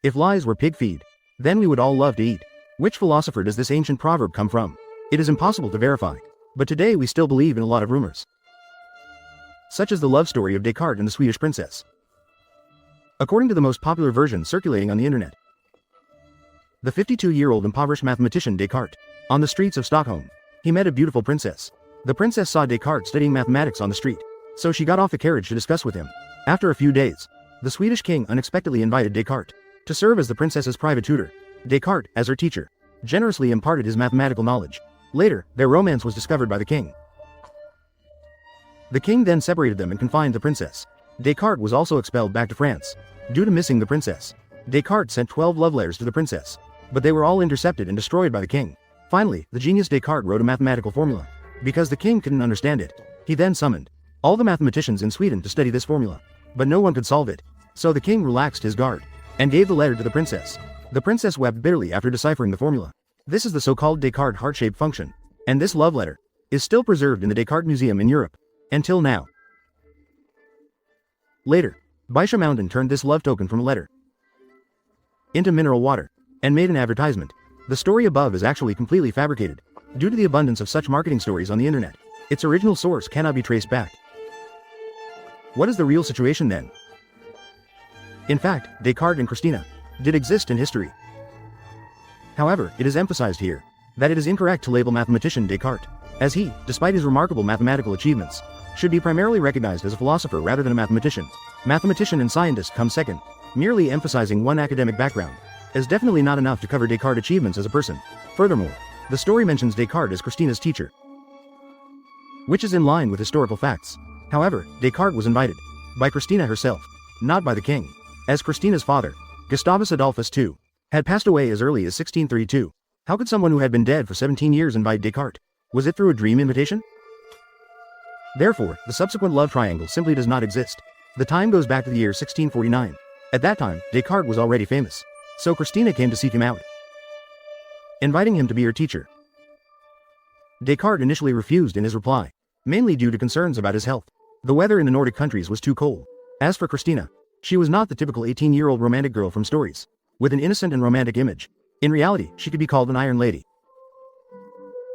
If lies were pig feed, then we would all love to eat. Which philosopher does this ancient proverb come from? It is impossible to verify. But today we still believe in a lot of rumors, such as the love story of Descartes and the Swedish princess. According to the most popular version circulating on the internet, the 52-year-old impoverished mathematician Descartes, on the streets of Stockholm, he met a beautiful princess. The princess saw Descartes studying mathematics on the street, so she got off the carriage to discuss with him. After a few days, the Swedish king unexpectedly invited Descartes to serve as the princess's private tutor. Descartes, as her teacher, generously imparted his mathematical knowledge. Later, their romance was discovered by the king. The king then separated them and confined the princess. Descartes was also expelled back to France due to missing the princess. Descartes sent 12 love letters to the princess, but they were all intercepted and destroyed by the king. Finally, the genius Descartes wrote a mathematical formula. Because the king couldn't understand it, he then summoned all the mathematicians in Sweden to study this formula. But no one could solve it. So the king relaxed his guard and gave the letter to the princess. The princess wept bitterly after deciphering the formula. This is the so-called Descartes heart-shaped function, and this love letter is still preserved in the Descartes Museum in Europe until now. Later, Baisha Mountain turned this love token from a letter into mineral water and made an advertisement. The story above is actually completely fabricated due to the abundance of such marketing stories on the internet. Its original source cannot be traced back. What is the real situation then? In fact, Descartes and Christina did exist in history. However, it is emphasized here that it is incorrect to label mathematician Descartes, as he, despite his remarkable mathematical achievements, should be primarily recognized as a philosopher rather than a mathematician. Mathematician and scientist come second. Merely emphasizing one academic background is definitely not enough to cover Descartes' achievements as a person. Furthermore, the story mentions Descartes as Christina's teacher, which is in line with historical facts. However, Descartes was invited by Christina herself, not by the king, as Christina's father, Gustavus Adolphus II, had passed away as early as 1632. How could someone who had been dead for 17 years invite Descartes? Was it through a dream invitation? Therefore, the subsequent love triangle simply does not exist. The time goes back to the year 1649. At that time, Descartes was already famous. So Christina came to seek him out, inviting him to be her teacher. Descartes initially refused in his reply, mainly due to concerns about his health. The weather in the Nordic countries was too cold. As for Christina, she was not the typical 18-year-old romantic girl from stories, with an innocent and romantic image. In reality, she could be called an Iron Lady.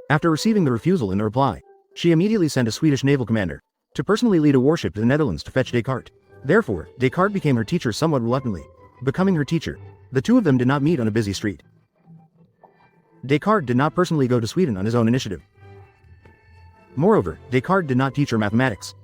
After receiving the refusal in the reply, she immediately sent a Swedish naval commander to personally lead a warship to the Netherlands to fetch Descartes. Therefore, Descartes became her teacher somewhat reluctantly. Becoming her teacher, the two of them did not meet on a busy street. Descartes did not personally go to Sweden on his own initiative. Moreover, Descartes did not teach her mathematics,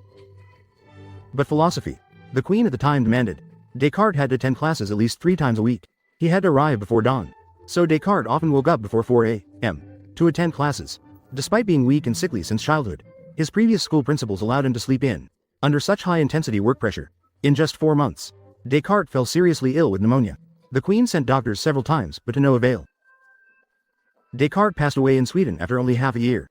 but philosophy. The queen at the time demanded Descartes had to attend classes at least 3 times a week. He had to arrive before dawn. So Descartes often woke up before 4 a.m. to attend classes. Despite being weak and sickly since childhood, his previous school principals allowed him to sleep in. Under such high-intensity work pressure, in just 4 months, Descartes fell seriously ill with pneumonia. The queen sent doctors several times, but to no avail. Descartes passed away in Sweden after only half a year.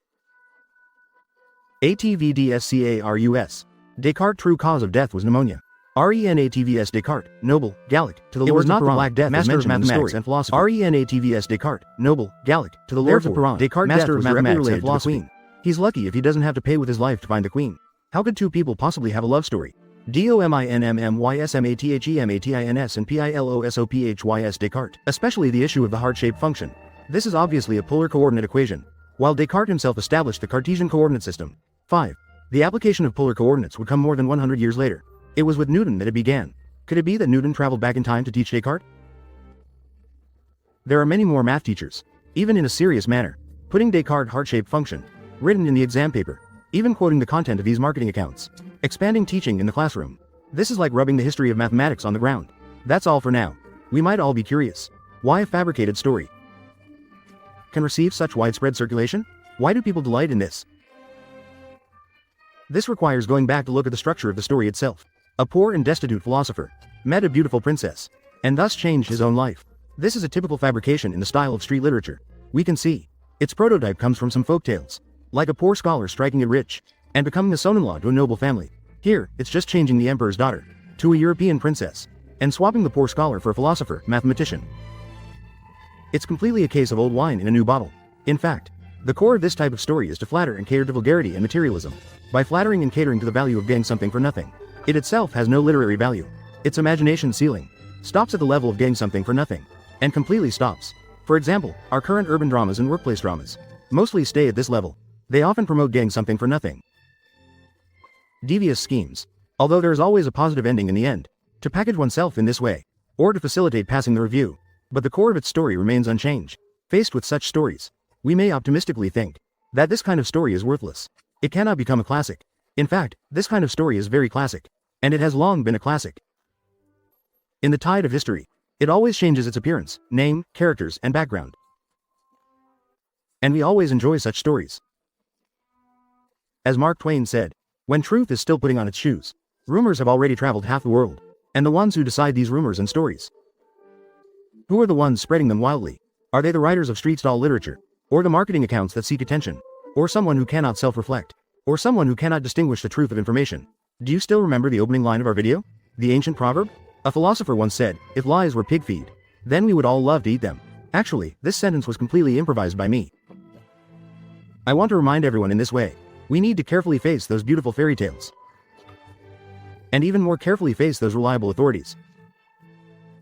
ATVDSCARUS. Descartes' true cause of death was pneumonia. RENATVS Descartes, noble, Gallic, to the Lords of Perron, Black Death, master of mathematics and philosophy. RENATVS Descartes, noble, Gallic, to the Lords of Perron, Descartes' master of mathematics and philosophy. He's lucky if he doesn't have to pay with his life to find the queen. How could two people possibly have a love story? DOMINMMYSMATHEMATINS and PILOSOPHYS Descartes. Especially the issue of the heart-shaped function. This is obviously a polar coordinate equation, while Descartes himself established the Cartesian coordinate system. 5. The application of polar coordinates would come more than 100 years later. It was with Newton that it began. Could it be that Newton traveled back in time to teach Descartes? There are many more math teachers, even in a serious manner, putting Descartes' heart-shaped function written in the exam paper, even quoting the content of these marketing accounts, expanding teaching in the classroom. This is like rubbing the history of mathematics on the ground. That's all for now. We might all be curious. Why a fabricated story can receive such widespread circulation? Why do people delight in this? This requires going back to look at the structure of the story itself. A poor and destitute philosopher met a beautiful princess, and thus changed his own life. This is a typical fabrication in the style of street literature. We can see its prototype comes from some folktales, like a poor scholar striking it rich, and becoming a son-in-law to a noble family. Here, it's just changing the emperor's daughter to a European princess, and swapping the poor scholar for a philosopher, mathematician. It's completely a case of old wine in a new bottle. In fact, the core of this type of story is to flatter and cater to vulgarity and materialism. By flattering and catering to the value of getting something for nothing, it itself has no literary value. Its imagination ceiling stops at the level of getting something for nothing, and completely stops. For example, our current urban dramas and workplace dramas mostly stay at this level. They often promote getting something for nothing. Devious schemes. Although there is always a positive ending in the end, to package oneself in this way, or to facilitate passing the review, but the core of its story remains unchanged. Faced with such stories, we may optimistically think that this kind of story is worthless. It cannot become a classic. In fact, this kind of story is very classic, and it has long been a classic. In the tide of history, it always changes its appearance, name, characters, and background. And we always enjoy such stories. As Mark Twain said, when truth is still putting on its shoes, rumors have already traveled half the world, and the ones who decide these rumors and stories, who are the ones spreading them wildly? Are they the writers of street stall literature, or the marketing accounts that seek attention, or someone who cannot self-reflect, or someone who cannot distinguish the truth of information? Do you still remember the opening line of our video? The ancient proverb? A philosopher once said, if lies were pig feed, then we would all love to eat them. Actually, this sentence was completely improvised by me. I want to remind everyone in this way, we need to carefully face those beautiful fairy tales. And even more carefully face those reliable authorities.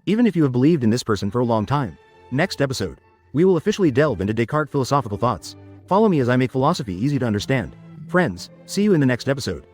Even if you have believed in this person for a long time. Next episode, we will officially delve into Descartes' philosophical thoughts. Follow me as I make philosophy easy to understand. Friends, see you in the next episode.